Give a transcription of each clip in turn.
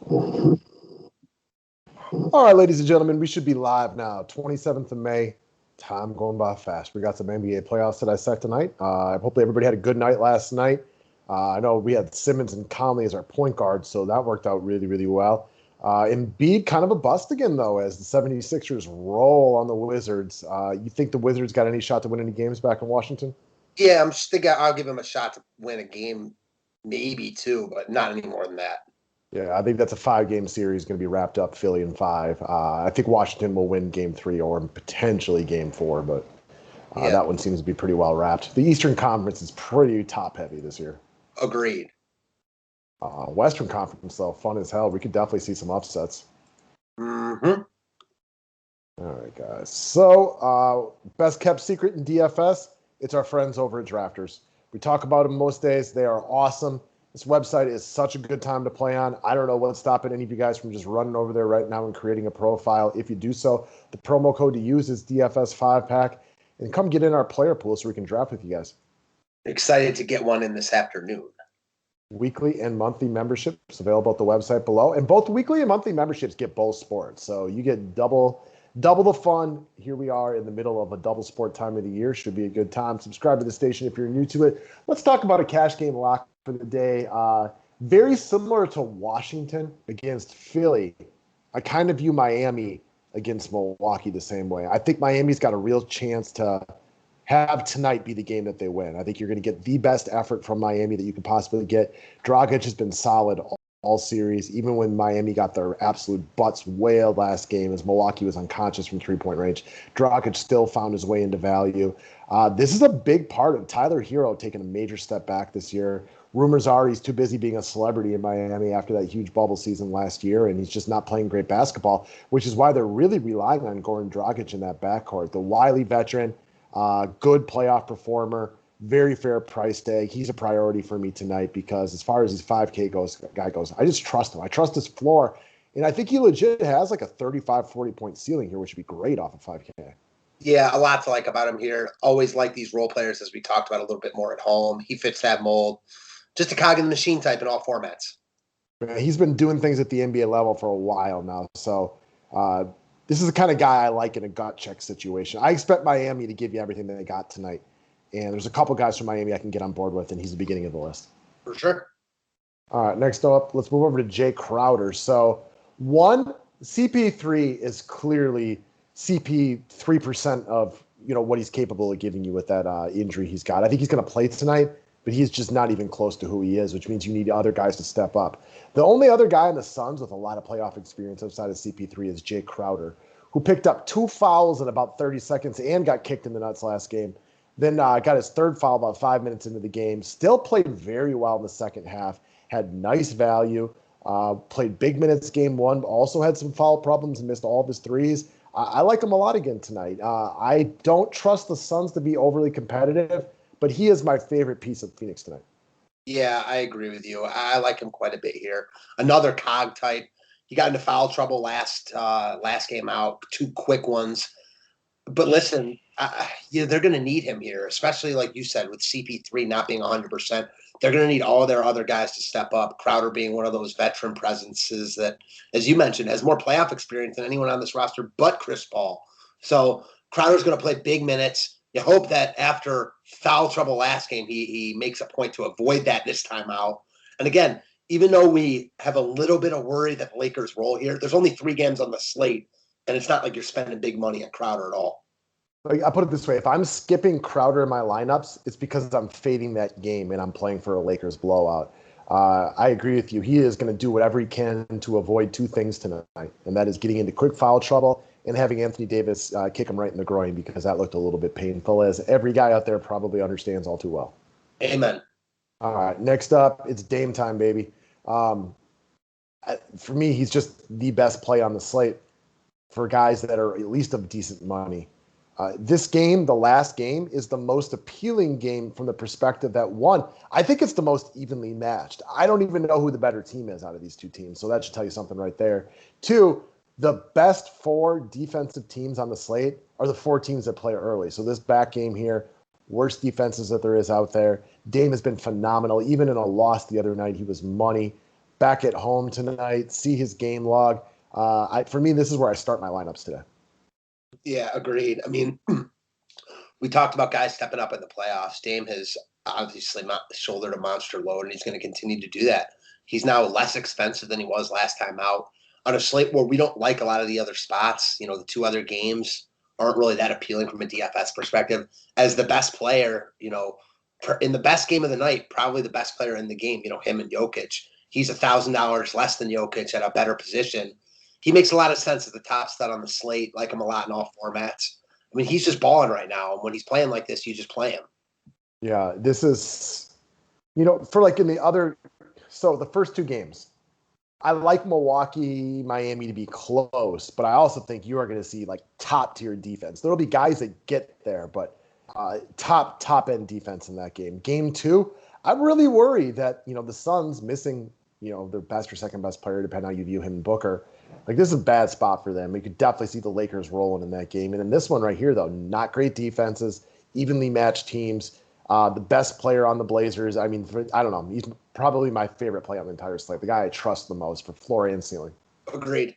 All right, ladies and gentlemen, we should be live now. 27th of May. Time going by fast. We got some NBA playoffs to dissect tonight. Hopefully, everybody had a good night last night. I know we had Simmons and Conley as our point guards, so that worked out really, really well. Embiid kind of a bust again, though, as the 76ers roll on the Wizards. You think the Wizards got any shot to win any games back in Washington? Yeah, I'm just thinking I'll give him a shot to win a game, maybe two, but not any more than that. Yeah, I think that's a 5-game series going to be wrapped up, Philly in 5. I think Washington will win game 3 or potentially game 4, but that one seems to be pretty well wrapped. The Eastern Conference is pretty top heavy this year. Agreed. Western Conference, though, fun as hell. We could definitely see some upsets. Mm-hmm. All right, guys. So, best kept secret in DFS, it's our friends over at Drafters. We talk about them most days. They are awesome. This website is such a good time to play on. I don't know what's stopping any of you guys from just running over there right now and creating a profile. If you do so, the promo code to use is DFS5pack. And come get in our player pool so we can draft with you guys. Excited to get one in this afternoon. Weekly and monthly memberships available at the website below. And both weekly and monthly memberships get both sports. So you get double the fun. Here we are in the middle of a double sport time of the year. Should be a good time. Subscribe to the station if you're new to it. Let's talk about a cash game lock for the day. Very similar to Washington against Philly. I kind of view Miami against Milwaukee the same way. I think Miami's got a real chance to have tonight be the game that they win. I think you're going to get the best effort from Miami that you could possibly get. Dragic has been solid all series, even when Miami got their absolute butts whaled last game as Milwaukee was unconscious from three-point range. Dragic still found his way into value. This is a big part of Tyler Hero taking a major step back this year. Rumors are he's too busy being a celebrity in Miami after that huge bubble season last year, and he's just not playing great basketball, which is why they're really relying on Goran Dragic in that backcourt. The wily veteran, good playoff performer, very fair price tag. He's a priority for me tonight because as far as his 5K guy goes, I just trust him. I trust his floor, and I think he legit has like a 35, 40-point ceiling here, which would be great off of 5K. Yeah, a lot to like about him here. Always like these role players, as we talked about a little bit more at home. He fits that mold. Just a cog in the machine type in all formats. He's been doing things at the NBA level for a while now. So this is the kind of guy I like in a gut check situation. I expect Miami to give you everything that they got tonight. And there's a couple guys from Miami I can get on board with, and he's the beginning of the list. For sure. All right, next up, let's move over to Jay Crowder. So CP3 is clearly CP 3% of what he's capable of giving you with that injury he's got. I think he's going to play tonight, but he's just not even close to who he is, which means you need other guys to step up. The only other guy in the Suns with a lot of playoff experience outside of CP3 is Jay Crowder, who picked up 2 fouls in about 30 seconds and got kicked in the nuts last game. Then got his third foul about 5 minutes into the game. Still played very well in the second half. Had nice value. Played big minutes game 1. Also had some foul problems and missed all of his threes. I like him a lot again tonight. I don't trust the Suns to be overly competitive, but he is my favorite piece of Phoenix tonight. Yeah, I agree with you. I like him quite a bit here. Another cog type. He got into foul trouble last game out. 2 quick ones. But listen, they're going to need him here, especially like you said, with CP3 not being 100%. They're going to need all their other guys to step up. Crowder being one of those veteran presences that, as you mentioned, has more playoff experience than anyone on this roster but Chris Paul. So Crowder's going to play big minutes. You hope that after foul trouble last game, he makes a point to avoid that this time out. And again, even though we have a little bit of worry that the Lakers roll here, there's only 3 games on the slate, and it's not like you're spending big money on Crowder at all. I put it this way. If I'm skipping Crowder in my lineups, it's because I'm fading that game and I'm playing for a Lakers blowout. I agree with you. He is going to do whatever he can to avoid 2 things tonight, and that is getting into quick foul trouble and having Anthony Davis kick him right in the groin because that looked a little bit painful, as every guy out there probably understands all too well. Amen. All right, next up, it's Dame time, baby. For me, he's just the best play on the slate for guys that are at least of decent money. This game, the last game, is the most appealing game from the perspective that, 1, I think it's the most evenly matched. I don't even know who the better team is out of these 2 teams, so that should tell you something right there. 2, the best 4 defensive teams on the slate are the 4 teams that play early. So this back game here, worst defenses that there is out there. Dame has been phenomenal. Even in a loss the other night, he was money. back at home tonight, see his game log. For me, this is where I start my lineups today. Yeah, agreed. I mean, we talked about guys stepping up in the playoffs. Dame has obviously shouldered a monster load, and he's going to continue to do that. He's now less expensive than he was last time out on a slate where we don't like a lot of the other spots. The two other games aren't really that appealing from a DFS perspective. As the best player, in the best game of the night, probably the best player in the game, him and Jokic. He's $1,000 less than Jokic at a better position. He makes a lot of sense at the top stud on the slate, like him a lot in all formats. I mean, he's just balling right now. And when he's playing like this, you just play him. Yeah, this is, for like in the other, so the first two games, I like Milwaukee, Miami to be close, but I also think you are going to see like top tier defense. There'll be guys that get there, but top end defense in that game. Game two, I'm really worried that, the Suns missing, their best or second best player, depending on how you view him and Booker. Like, this is a bad spot for them. We could definitely see the Lakers rolling in that game. And in this one right here, though, not great defenses, evenly matched teams. The best player on the Blazers, I mean, I don't know. He's probably my favorite play on the entire slate. The guy I trust the most for floor and ceiling. Agreed.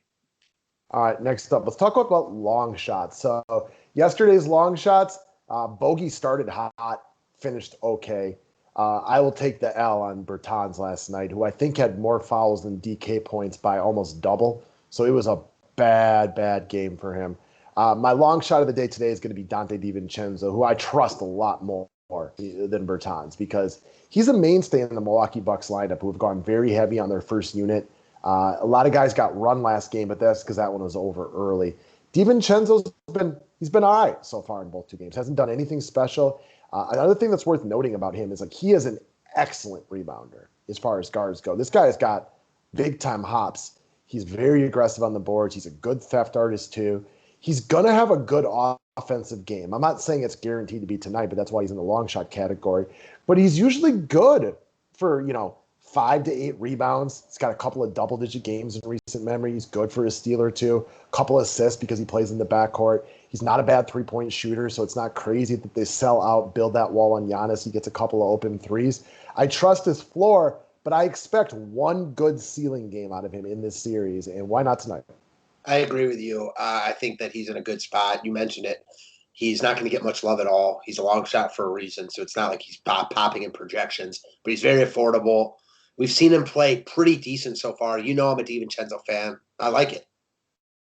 All right, next up, let's talk about long shots. So yesterday's long shots, Bogey started hot, finished okay. I will take the L on Bertans last night, who I think had more fouls than DK points by almost double. So it was a bad game for him. My long shot of the day today is going to be Dante DiVincenzo, who I trust a lot more than Bertans because he's a mainstay in the Milwaukee Bucks lineup who have gone very heavy on their first unit. A lot of guys got run last game, but that's because that one was over early. DiVincenzo's been all right so far in both two games. Hasn't done anything special. Another thing that's worth noting about him is like he is an excellent rebounder as far as guards go. This guy has got big time hops. He's very aggressive on the boards. He's a good theft artist too. He's going to have a good offensive game. I'm not saying it's guaranteed to be tonight, but that's why he's in the long shot category. But he's usually good for, 5 to 8 rebounds. He's got a couple of double-digit games in recent memory. He's good for a steal or two. A couple assists because he plays in the backcourt. He's not a bad three-point shooter, so it's not crazy that they sell out, build that wall on Giannis. He gets a couple of open threes. I trust his floor, but I expect one good ceiling game out of him in this series, and why not tonight? I agree with you. I think that he's in a good spot. You mentioned it. He's not going to get much love at all. He's a long shot for a reason, so it's not like he's popping in projections, but he's very affordable. We've seen him play pretty decent so far. I'm a DiVincenzo fan. I like it.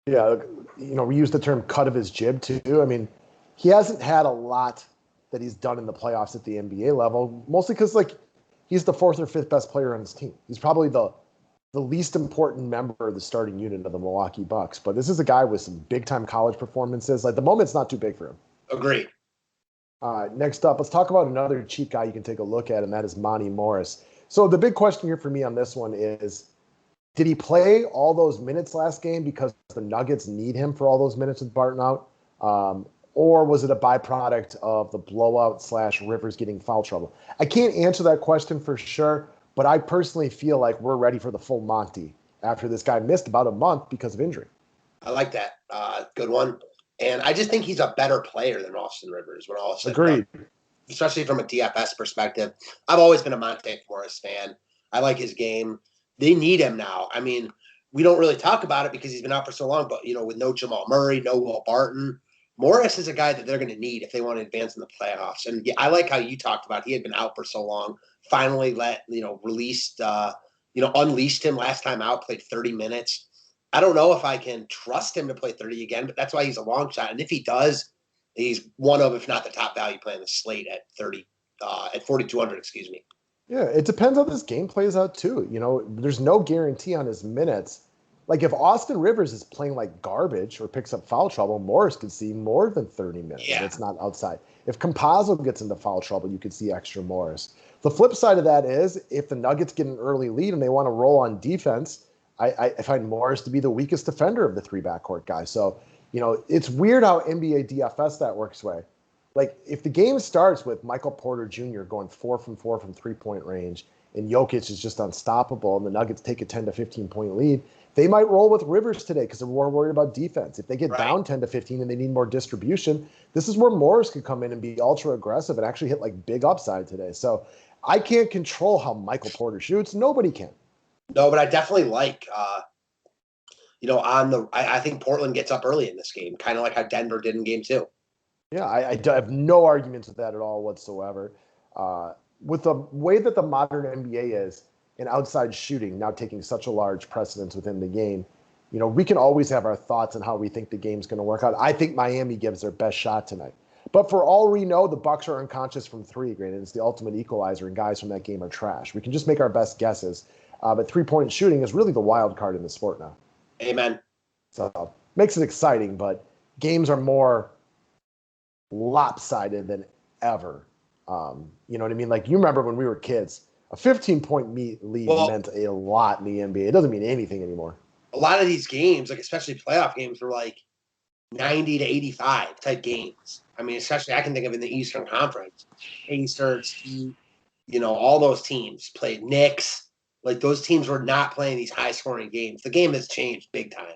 Yeah, we use the term cut of his jib too. I mean, he hasn't had a lot that he's done in the playoffs at the NBA level, mostly because he's the 4th or 5th best player on his team. He's probably the least important member of the starting unit of the Milwaukee Bucks. But this is a guy with some big-time college performances. Like, the moment's not too big for him. Agreed. Next up, let's talk about another cheap guy you can take a look at, and that is Monty Morris. So the big question here for me on this one is, did he play all those minutes last game because the Nuggets need him for all those minutes with Barton out? Or was it a byproduct of the blowout / Rivers getting foul trouble? I can't answer that question for sure, but I personally feel like we're ready for the full Monty after this guy missed about a month because of injury. I like that. Good one. And I just think he's a better player than Austin Rivers when all is said and done. Especially from a DFS perspective. I've always been a Monte Morris fan. I like his game. They need him now. I mean, we don't really talk about it because he's been out for so long, but, with no Jamal Murray, no Will Barton, Morris is a guy that they're going to need if they want to advance in the playoffs. And yeah, I like how you talked about he had been out for so long, finally unleashed him last time out, played 30 minutes. I don't know if I can trust him to play 30 again, but that's why he's a long shot. And if he does, he's one of, if not the top value play on the slate at 4,200, excuse me. Yeah, it depends how this game plays out too. There's no guarantee on his minutes. Like if Austin Rivers is playing like garbage or picks up foul trouble, Morris could see more than 30 minutes. Yeah. It's not outside. If Campazzo gets into foul trouble, you could see extra Morris. The flip side of that is if the Nuggets get an early lead and they want to roll on defense, I find Morris to be the weakest defender of the 3 backcourt guys. So, it's weird how NBA DFS that works way. Like if the game starts with Michael Porter Jr. going 4 from 4 from 3-point range and Jokic is just unstoppable and the Nuggets take a 10 to 15 point lead, they might roll with Rivers today because they're more worried about defense. If they get down 10 to 15 and they need more distribution, this is where Morris could come in and be ultra aggressive and actually hit like big upside today. So I can't control how Michael Porter shoots. Nobody can. No, but I definitely like, I think Portland gets up early in this game, kind of like how Denver did in game two. Yeah, I have no arguments with that at all whatsoever. With the way that the modern NBA is and outside shooting now taking such a large precedence within the game, we can always have our thoughts on how we think the game's going to work out. I think Miami gives their best shot tonight. But for all we know, the Bucks are unconscious from three. Granted, it's the ultimate equalizer, and guys from that game are trash. We can just make our best guesses. But three-point shooting is really the wild card in the sport now. Amen. So makes it exciting, but games are more lopsided than ever. You know what I mean? Like, you remember when we were kids, a 15-point lead meant a lot in the NBA. It doesn't mean anything anymore. A lot of these games, like especially playoff games, were like 90 to 85 type games. I mean, especially I can think of in the Eastern Conference, Pacers, all those teams played Knicks. Like, those teams were not playing these high scoring games. The game has changed big time.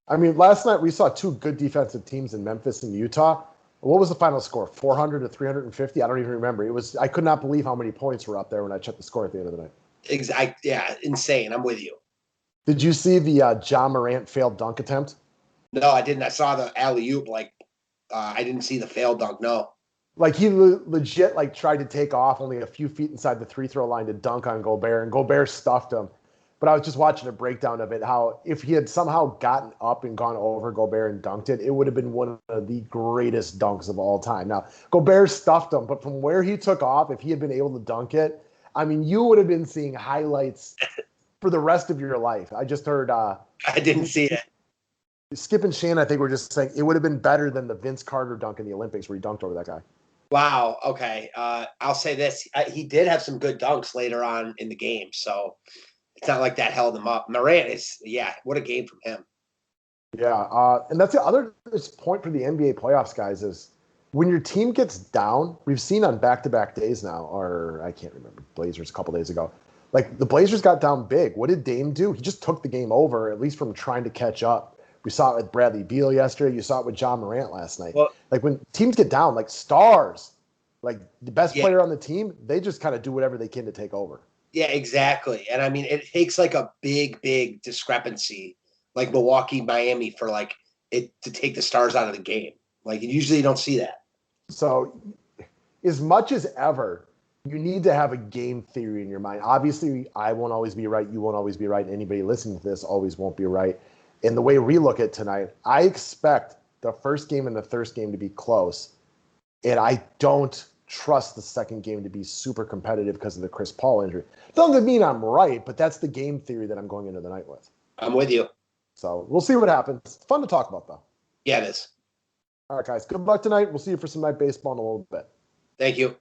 I mean, last night we saw two good defensive teams in Memphis and Utah. What was the final score? 400 to 350? I don't even remember. I could not believe how many points were up there when I checked the score at the end of the night. Exactly. Yeah, insane. I'm with you. Did you see the John Morant failed dunk attempt? No, I didn't. I saw the alley-oop. I didn't see the failed dunk. No. Like, he legit tried to take off only a few feet inside the free throw line to dunk on Gobert, and Gobert stuffed him. But I was just watching a breakdown of it, how if he had somehow gotten up and gone over Gobert and dunked it, it would have been one of the greatest dunks of all time. Now, Gobert stuffed him, but from where he took off, if he had been able to dunk it, I mean, you would have been seeing highlights for the rest of your life. I just heard I didn't see it. Skip and Shane, I think, were just saying it would have been better than the Vince Carter dunk in the Olympics where he dunked over that guy. Wow. Okay. I'll say this. He did have some good dunks later on in the game, so it's not like that held him up. Morant what a game from him. Yeah, and that's the other point for the NBA playoffs, guys, is when your team gets down, we've seen on back-to-back days now, or I can't remember, Blazers a couple days ago, like the Blazers got down big. What did Dame do? He just took the game over, at least from trying to catch up. We saw it with Bradley Beal yesterday. You saw it with John Morant last night. Well, like when teams get down, like stars, like the best player on the team, they just kind of do whatever they can to take over. Yeah, exactly. And I mean, it takes like a big, big discrepancy, like Milwaukee, Miami, for like it to take the stars out of the game. Like, usually you don't see that. So as much as ever, you need to have a game theory in your mind. Obviously, I won't always be right. You won't always be right. Anybody listening to this always won't be right. And the way we look at tonight, I expect the first game and the third game to be close. And I don't trust the second game to be super competitive because of the Chris Paul injury. Doesn't mean I'm right, but that's the game theory that I'm going into the night with. I'm with you. So we'll see what happens. It's fun to talk about, though. Yeah, it is. All right, guys. Good luck tonight. We'll see you for some night baseball in a little bit. Thank you.